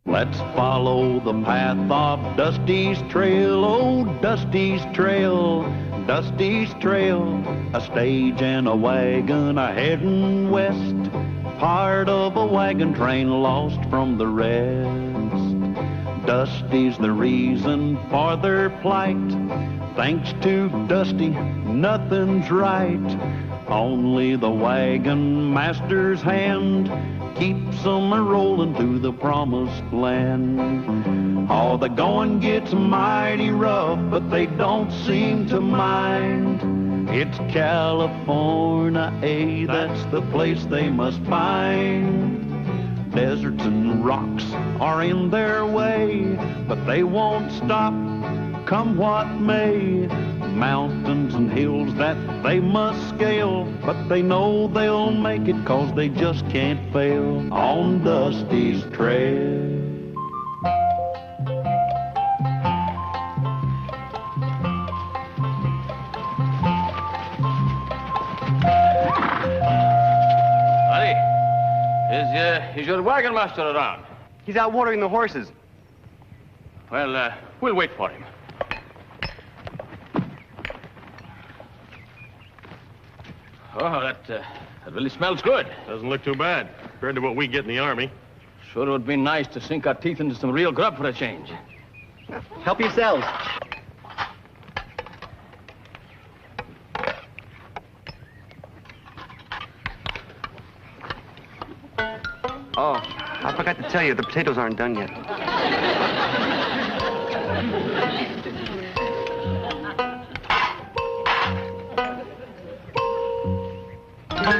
Let's follow the path of Dusty's trail, oh, Dusty's trail, Dusty's trail. A stage and a wagon a heading west, part of a wagon train lost from the rest. Dusty's the reason for their plight. Thanks to Dusty, nothing's right. Only the wagon master's hand keeps them a-rolling to the promised land. Oh, the going gets mighty rough, but they don't seem to mind. It's California, that's the place they must find. Deserts and rocks are in their way, but they won't stop, come what may. Mountains and hills that they must scale, but they know they'll make it 'cause they just can't fail on Dusty's trail. Buddy, is your wagon master around? He's out watering the horses. Well, we'll wait for him. Oh, that really smells good. Doesn't look too bad compared to what we get in the Army. Sure would be nice to sink our teeth into some real grub for a change. Help yourselves. Oh, I forgot to tell you, the potatoes aren't done yet.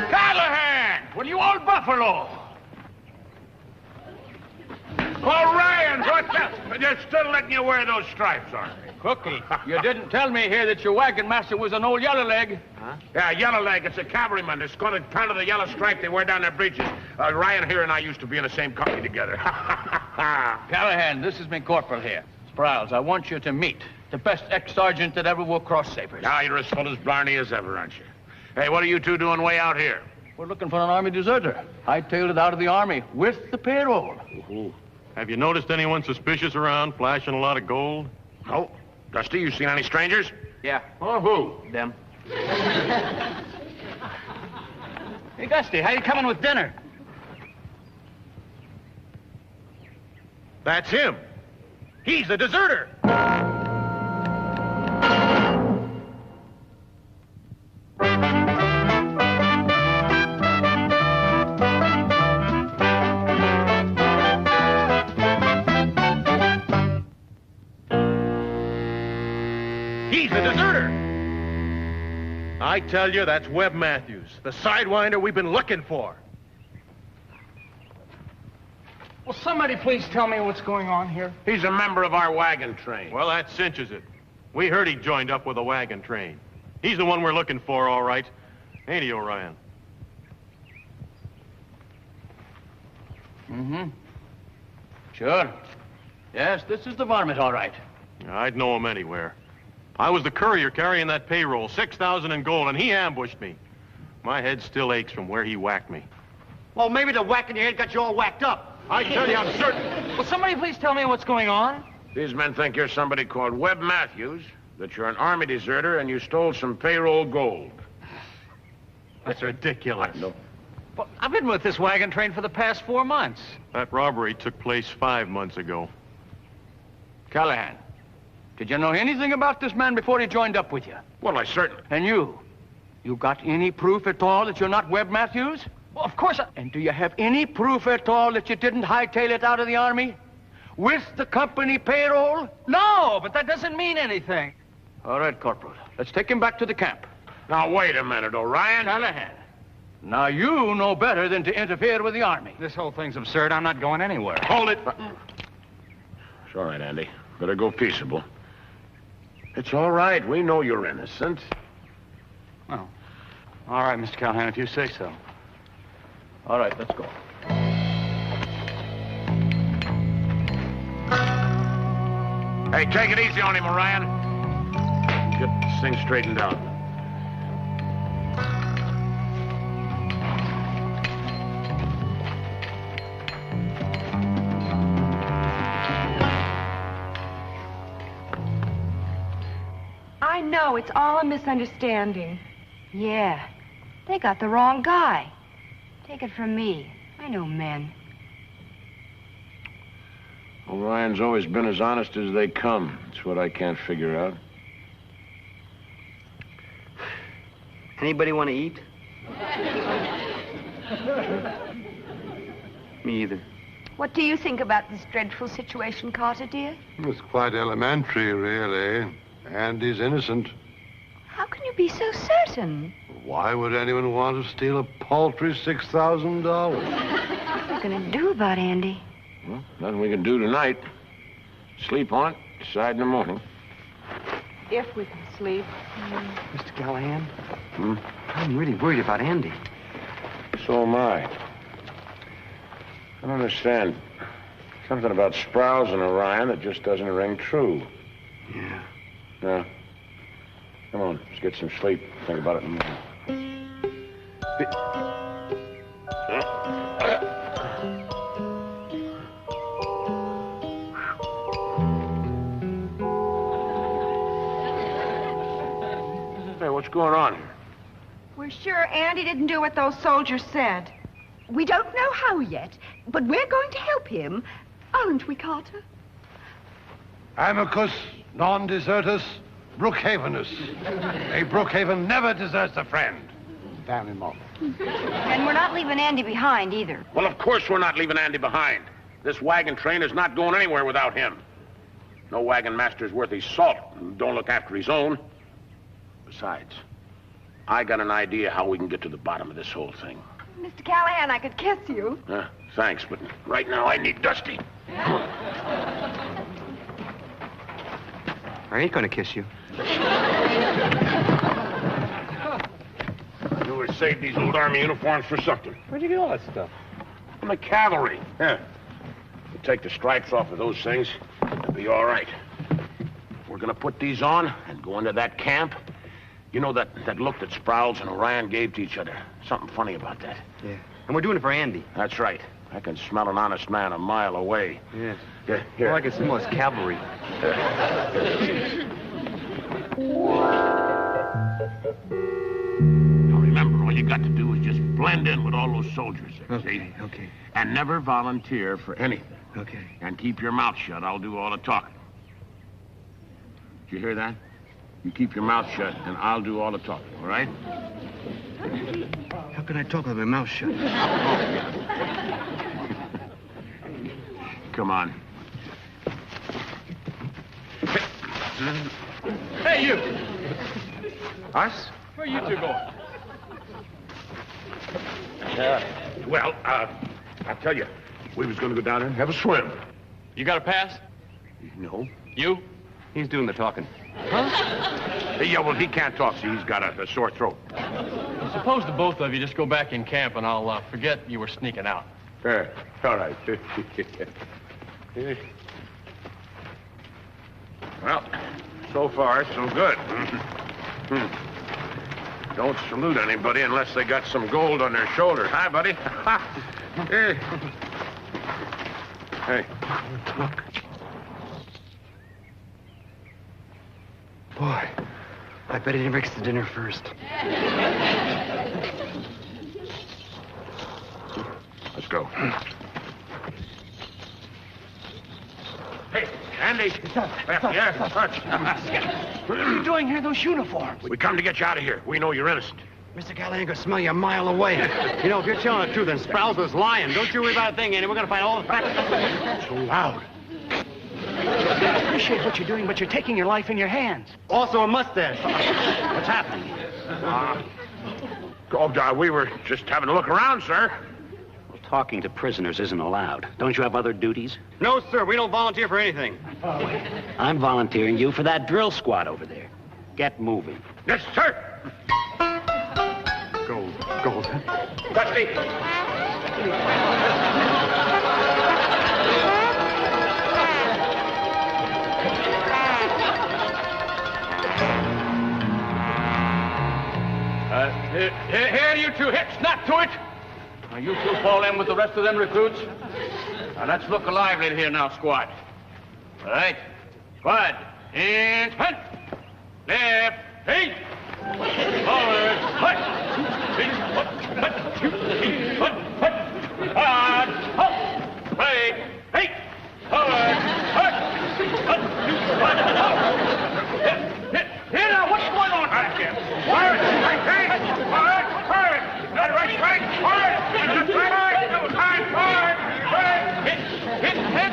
Callahan! Well, you old buffalo! Ryan, what's up? They're still letting you wear those stripes, aren't they? Cookie, you didn't tell me here that your wagon master was an old yellow leg. Huh? Yeah, yellow leg. It's a cavalryman. It's got a kind of the yellow stripe they wear down their breeches. Ryan here and I used to be in the same company together. Callahan, this is me corporal here. Sprouse, I want you to meet the best ex-sergeant that ever wore cross sabers. Now you're as full as Blarney as ever, aren't you? Hey, what are you two doing way out here? We're looking for an Army deserter. Hightailed it out of the Army with the payroll. Ooh. Have you noticed anyone suspicious around, flashing a lot of gold? No. Dusty, you seen any strangers? Yeah. Oh, who? Them. Hey, Dusty, how you coming with dinner? That's him. He's a deserter. He's a deserter. I tell you, that's Webb Matthews, the sidewinder we've been looking for. Will somebody please tell me what's going on here? He's a member of our wagon train. Well, that cinches it. We heard he joined up with a wagon train. He's the one we're looking for, all right. Ain't he, Orion? Mm-hmm. Sure. Yes, this is the varmint, all right. I'd know him anywhere. I was the courier carrying that payroll, 6,000 in gold, and he ambushed me. My head still aches from where he whacked me. Well, maybe the whack in your head got you all whacked up. I tell you, I'm certain. Will somebody please tell me what's going on? These men think you're somebody called Webb Matthews, that you're an Army deserter, and you stole some payroll gold. That's ridiculous. No. Well, I've been with this wagon train for the past 4 months. That robbery took place 5 months ago. Callahan, did you know anything about this man before he joined up with you? Well, I certainly... And you got any proof at all that you're not Webb Matthews? Well, of course And do you have any proof at all that you didn't hightail it out of the Army? With the company payroll? No, but that doesn't mean anything. All right, Corporal. Let's take him back to the camp. Now, wait a minute, Orion. Callahan, now you know better than to interfere with the Army. This whole thing's absurd. I'm not going anywhere. Hold it. It's all right, Andy. Better go peaceable. It's all right. We know you're innocent. Well, all right, Mr. Callahan, if you say so. All right, let's go. Hey, take it easy on him, Orion. Get this thing straightened out. know. It's all a misunderstanding. Yeah. They got the wrong guy. Take it from me. I know men. Orion's always been as honest as they come. That's what I can't figure out. Anybody want to eat? Me either. What do you think about this dreadful situation, Carter, dear? It's quite elementary, really. Andy's innocent. How can you be so certain? Why would anyone want to steal a paltry $6,000? What are you going to do about Andy? Well, nothing we can do tonight. Sleep on it, decide in the morning. If we can sleep. Mr. Callahan? I'm really worried about Andy. So am I. I don't understand. Something about Sprouse and Orion that just doesn't ring true. Yeah. No. Come on, let's get some sleep. Think about it in the morning. Hey, what's going on here? We're sure Andy didn't do what those soldiers said. We don't know how yet, but we're going to help him. Aren't we, Carter? Amicus non desertus Brookhavenus. A Brookhaven never deserts a friend. Damn him off. And we're not leaving Andy behind either. Well, of course we're not leaving Andy behind. This wagon train is not going anywhere without him. No wagon master's worth his salt and don't look after his own. Besides, I got an idea how we can get to the bottom of this whole thing. Mr. Callahan, I could kiss you. Thanks, but right now I need Dusty. I ain't gonna kiss you. You were saved these old army uniforms for something. Where'd you get all that stuff? From the cavalry. Yeah. You take the stripes off of those things, it'll be all right. We're gonna put these on and go into that camp. You know that look that Sprouse and Orion gave to each other? Something funny about that. Yeah. And we're doing it for Andy. That's right. I can smell an honest man a mile away. Yes. Yeah, here. Well, I can smell his cavalry. Now remember, all you got to do is just blend in with all those soldiers there, see? Okay. And never volunteer for anything. Okay. And keep your mouth shut. I'll do all the talking. Did you hear that? You keep your mouth shut, and I'll do all the talking, all right? How can I talk with my mouth shut? Come on. Hey, you! Us? Where you two going? Well, I'll tell you, we was going to go down there and have a swim. You got a pass? No. You? He's doing the talking. Yeah, well, he can't talk, see, he's got a sore throat. Suppose the both of you just go back in camp and I'll forget you were sneaking out. Yeah, all right. Well, so far, so good. Don't salute anybody unless they got some gold on their shoulders. Hi, buddy. Hey. Hey, look. Boy, I bet he makes the dinner first. Let's go. Hey, Andy. Yeah, touch. What are you doing here in those uniforms? We come to get you out of here. We know you're innocent. Mr. Callahan can smell you a mile away. You know, if you're telling the truth, then Sprouse was lying. Don't you worry about a thing, Andy. We're going to find all the facts. So loud. I appreciate what you're doing, but you're taking your life in your hands. Also a mustache. What's happening? We were just having a look around, sir. Well, talking to prisoners isn't allowed. Don't you have other duties? No, sir. We don't volunteer for anything. I'm volunteering you for that drill squad over there. Get moving. Yes, sir. Gold. Dusty. Here, you two, hit, snap to it. Now, you two fall in with the rest of them recruits. Now, let's look lively here now, squad. All right, squad, and hunt. Left. Hey. Forward. Hut. Hut. Hut. Hut. Hut. Hard. Halt. Right. Hey. Forward. Hut. Hut. Hut. Here now, what's going on back here? Forward. Right. Hey. Forward. Forward. Right. Right. Forward. Right. Forward. Forward. Hit. Hit. Hit.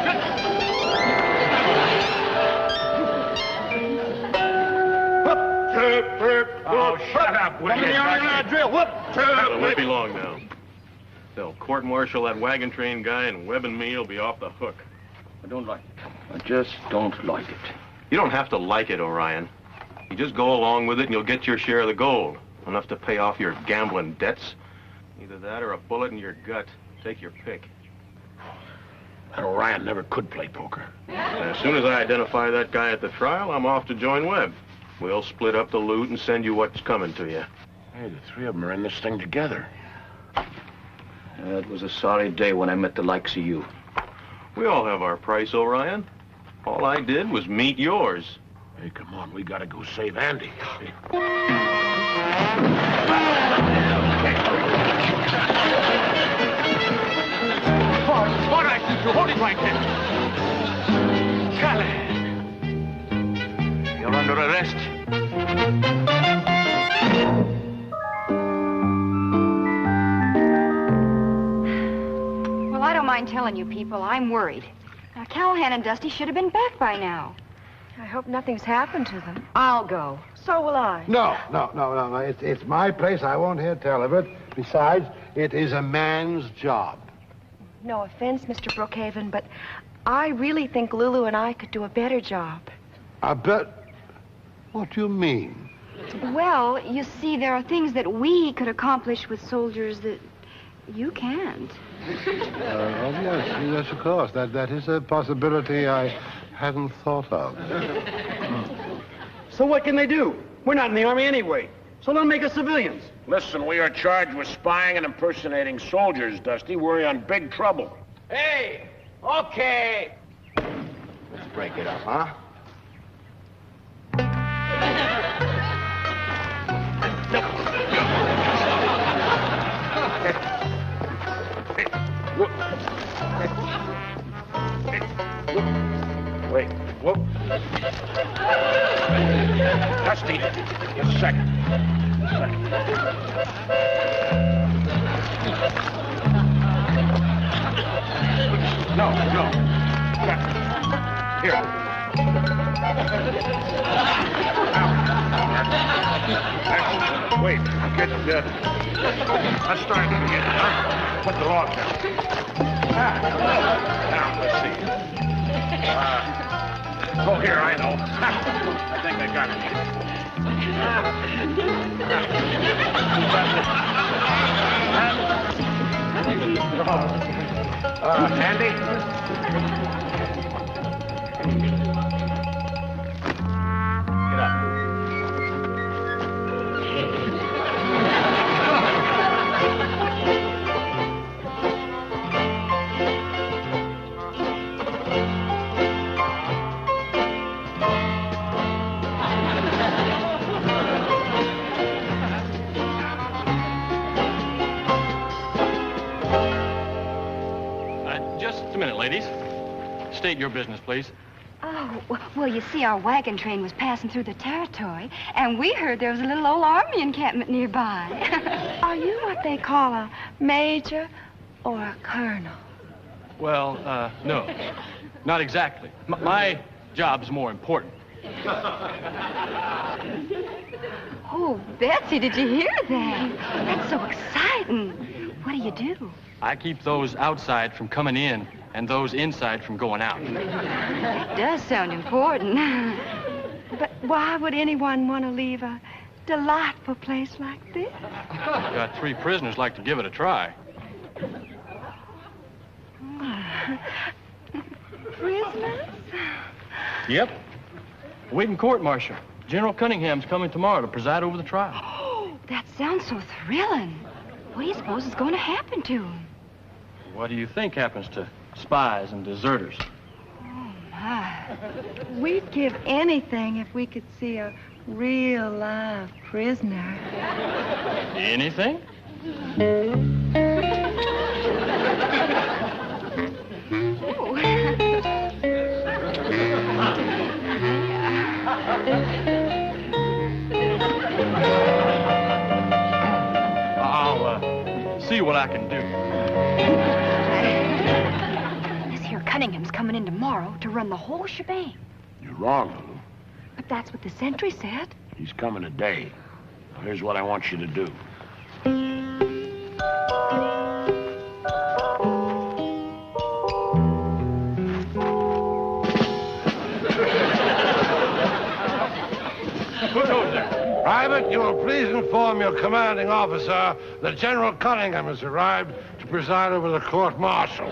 Oh, shut up, will you? Drill. Whoop. It won't be long now. They'll court-martial that wagon train guy, and Webb and me will be off the hook. I don't like it. I just don't like it. You don't have to like it, Orion. You just go along with it, and you'll get your share of the gold. Enough to pay off your gambling debts. Either that or a bullet in your gut. Take your pick. That Orion never could play poker. As soon as I identify that guy at the trial, I'm off to join Webb. We'll split up the loot and send you what's coming to you. Hey, the three of them are in this thing together. It was a sorry day when I met the likes of you. We all have our price, Orion. All I did was meet yours. Hey, come on, we gotta go save Andy. What I see you hold it right there. Callahan. You're under arrest. Well, I don't mind telling you people, I'm worried. Now, Callahan and Dusty should have been back by now. I hope nothing's happened to them. I'll go. So will I. No. It's my place. I won't hear tell of it. Besides, it is a man's job. No offense, Mr. Brookhaven, but I really think Lulu and I could do a better job. I bet... What do you mean? Well, you see, there are things that we could accomplish with soldiers that you can't. Yes, of course. That is a possibility I hadn't thought of. So what can they do? We're not in the Army anyway. So they'll make us civilians. Listen, we are charged with spying and impersonating soldiers, Dusty. We're in big trouble. Hey, okay. Let's break it up, huh? Wait. Whoop. Dusty, just a second. No. Here. Wait. Let's start it again. Put the log down. Now, let's see. Oh, here, I know. I think I got it. Andy? Get up. Just a minute, ladies. State your business, please. Oh, well, you see, our wagon train was passing through the territory, and we heard there was a little old army encampment nearby. Are you what they call a major or a colonel? Well, no. Not exactly. My job's more important. Oh, Betsy, did you hear that? That's so exciting. What do you do? I keep those outside from coming in and those inside from going out. That does sound important. But why would anyone want to leave a delightful place like this? Got 3 prisoners like to give it a try. Prisoners? Yep. Waiting court-martial. General Cunningham's coming tomorrow to preside over the trial. Oh, that sounds so thrilling. What do you suppose is going to happen to him? What do you think happens to spies and deserters? Oh, my. We'd give anything if we could see a Real live prisoner. Anything? I'll see what I can do. This here Cunningham's coming in tomorrow to run the whole shebang. You're wrong, Lulu. But that's what the sentry said. He's coming today. Now, here's what I want you to do. Who's over there? Private, you will please inform your commanding officer that General Cunningham has arrived to preside over the court-martial.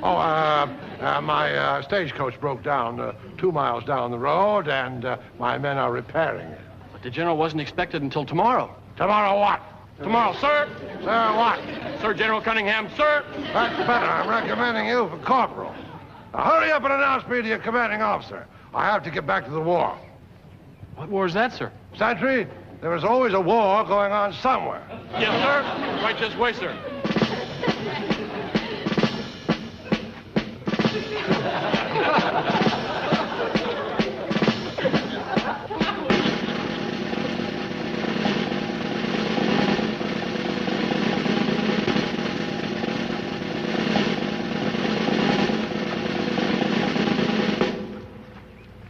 My stagecoach broke down 2 miles down the road, and my men are repairing it. But the general wasn't expected until tomorrow. Tomorrow what? Tomorrow, sir. Sir, what? Sir General Cunningham, sir. That's better. I'm recommending you for corporal. Now, hurry up and announce me to your commanding officer. I have to get back to the war. What war is that, sir? Sentry, there is always a war going on somewhere. Yes, sir. Right this way, sir.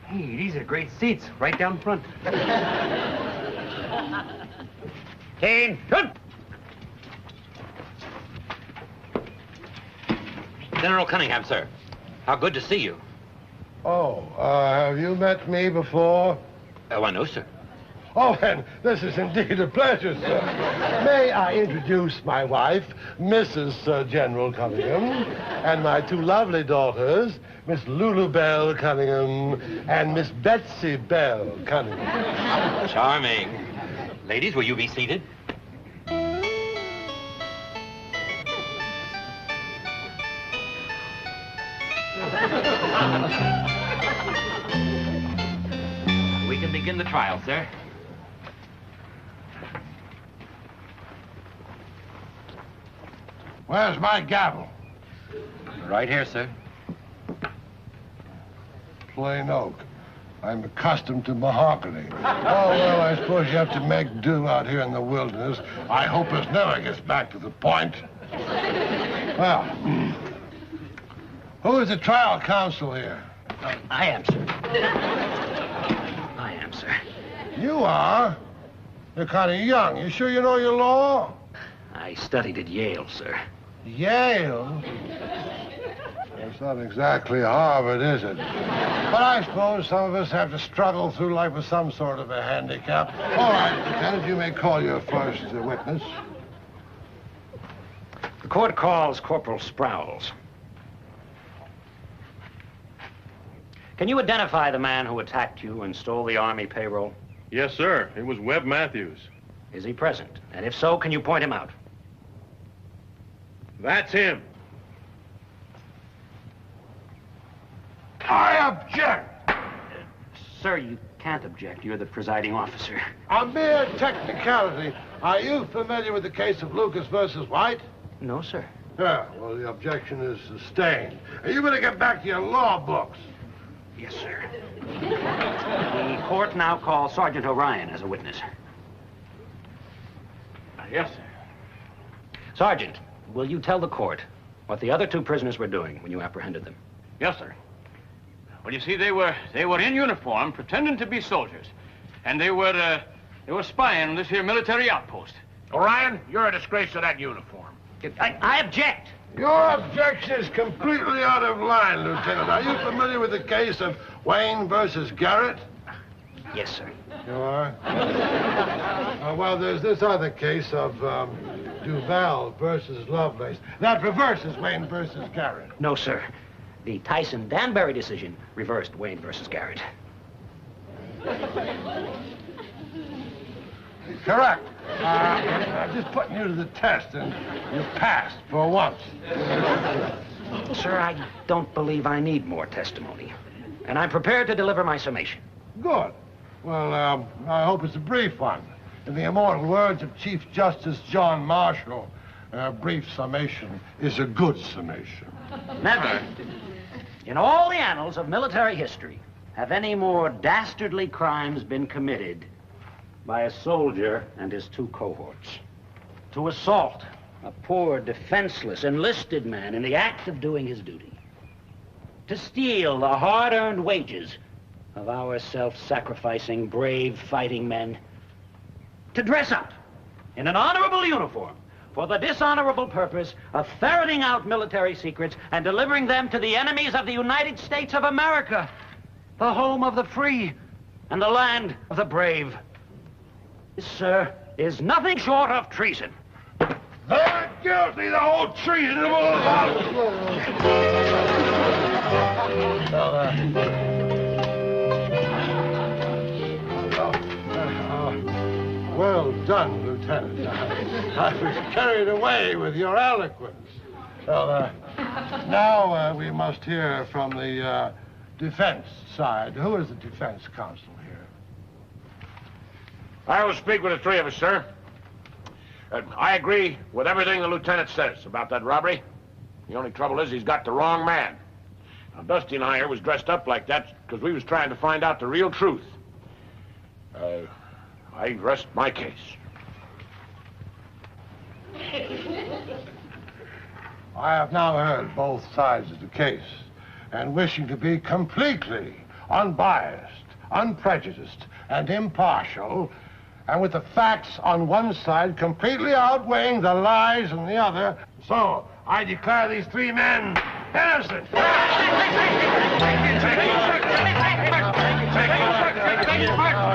Hey, these are great seats, right down front. Kane, good. General Cunningham, sir. How good to see you. Oh, have you met me before? Why, no, sir. Oh, then, this is indeed a pleasure, sir. May I introduce my wife, Mrs. General Cunningham, and my 2 lovely daughters, Miss Lulu Bell Cunningham and Miss Betsy Bell Cunningham. Charming. Ladies, will you be seated? We can begin the trial, sir. Where's my gavel? Right here, sir. Plain oak. I'm accustomed to mahogany. Oh, well, I suppose you have to make do out here in the wilderness. I hope this never gets back to the point. Well, who is the trial counsel here? I am, sir. I am, sir. You are? You're kind of young. You sure you know your law? I studied at Yale, sir. Yale? That's not exactly Harvard, is it? But I suppose some of us have to struggle through life with some sort of a handicap. All right, Lieutenant, you may call your first witness. The court calls Corporal Sprouse. Can you identify the man who attacked you and stole the Army payroll? Yes, sir. It was Webb Matthews. Is he present? And if so, can you point him out? That's him. I object! Sir, you can't object. You're the presiding officer. A mere technicality. Are you familiar with the case of Lucas versus White? No, sir. Yeah, well, the objection is sustained. And you better get back to your law books. Yes, sir. The court now calls Sergeant O'Ryan as a witness. Yes, sir. Sergeant, will you tell the court what the other 2 prisoners were doing when you apprehended them? Yes, sir. Well, you see, they were in uniform, pretending to be soldiers. And they were spying on this here military outpost. Orion, you're a disgrace to that uniform. I object. Your objection is completely out of line, Lieutenant. Are you familiar with the case of Wayne versus Garrett? Yes, sir. You are? Well, there's this other case of Duval versus Lovelace. That reverses Wayne versus Garrett. No, sir. The Tyson-Danbury decision reversed Wayne versus Garrett. Correct. I'm just putting you to the test, and you passed for once. Sir, I don't believe I need more testimony. And I'm prepared to deliver my summation. Good. Well, I hope it's a brief one. In the immortal words of Chief Justice John Marshall, a brief summation is a good summation. Never, in all the annals of military history, have any more dastardly crimes been committed by a soldier and his two cohorts. To assault a poor, defenseless, enlisted man in the act of doing his duty. To steal the hard-earned wages of our self-sacrificing, brave fighting men. To dress up in an honorable uniform for the dishonorable purpose of ferreting out military secrets and delivering them to the enemies of the United States of America, the home of the free and the land of the brave. This, sir, is nothing short of treason. They're guilty, the whole treasonable lot. Well done, Lieutenant. I was carried away with your eloquence. Well, now we must hear from the defense side. Who is the defense counsel here? I will speak with the three of us, sir. I agree with everything the lieutenant says about that robbery. The only trouble is he's got the wrong man. Now, Dusty and I here was dressed up like that because we was trying to find out the real truth. I rest my case. I have now heard both sides of the case, and wishing to be completely unbiased, unprejudiced, and impartial, and with the facts on one side completely outweighing the lies on the other, so I declare these three men innocent.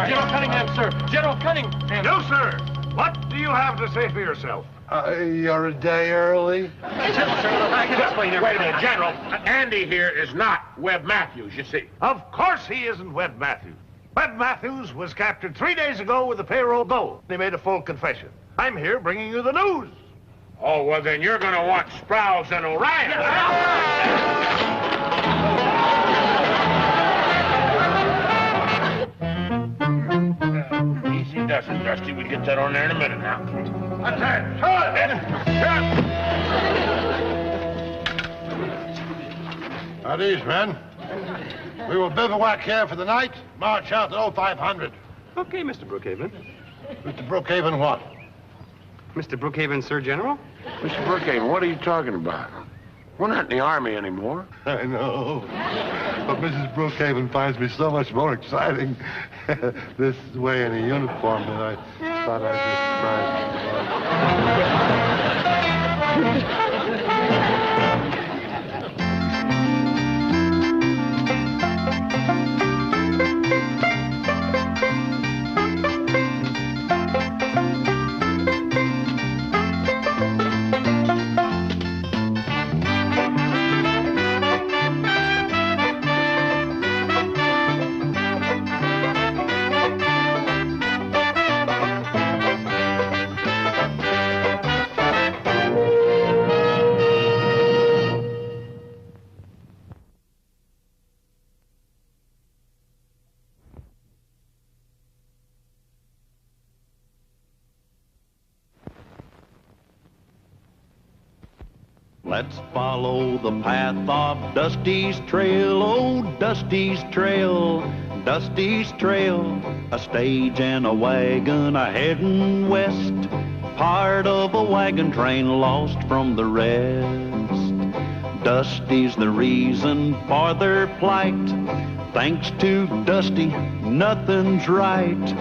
General Cunningham, sir. General Cunningham. No, sir. What do you have to say for yourself? You're a day early. I can explain everything. Wait a minute, General. Andy here is not Webb Matthews, you see. Of course he isn't Webb Matthews. Webb Matthews was captured 3 days ago with the payroll gold. He made a full confession. I'm here bringing you the news. Oh, well, then you're going to want Sprouse and Orion. Easy does it, Dusty. We'll get that on there in a minute now. At ease, men. We will bivouac here for the night, march out at 0500. Okay, Mr. Brookhaven. Mr. Brookhaven, what? Mr. Brookhaven, Sir General? Mr. Brookhaven, what are you talking about? We're not in the Army anymore. I know. But Mrs. Brookhaven finds me so much more exciting this way in a uniform than I thought I'd just try. Let's follow the path of Dusty's trail, oh, Dusty's trail, Dusty's trail. A stage and a wagon a-heading west, part of a wagon train lost from the rest. Dusty's the reason for their plight. Thanks to Dusty, nothing's right.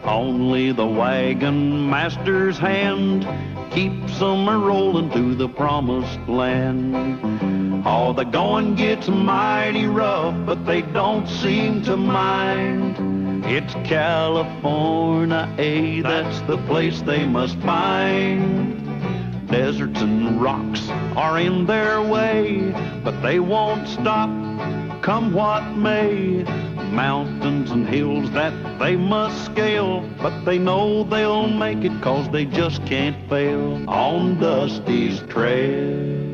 Only the wagon master's hand keeps them a-rolling to the promised land. Oh, the going gets mighty rough, but they don't seem to mind. It's California, that's the place they must find. Deserts and rocks are in their way, but they won't stop, come what may. Mountains and hills that they must scale, but they know they'll make it 'cause they just can't fail on Dusty's trail.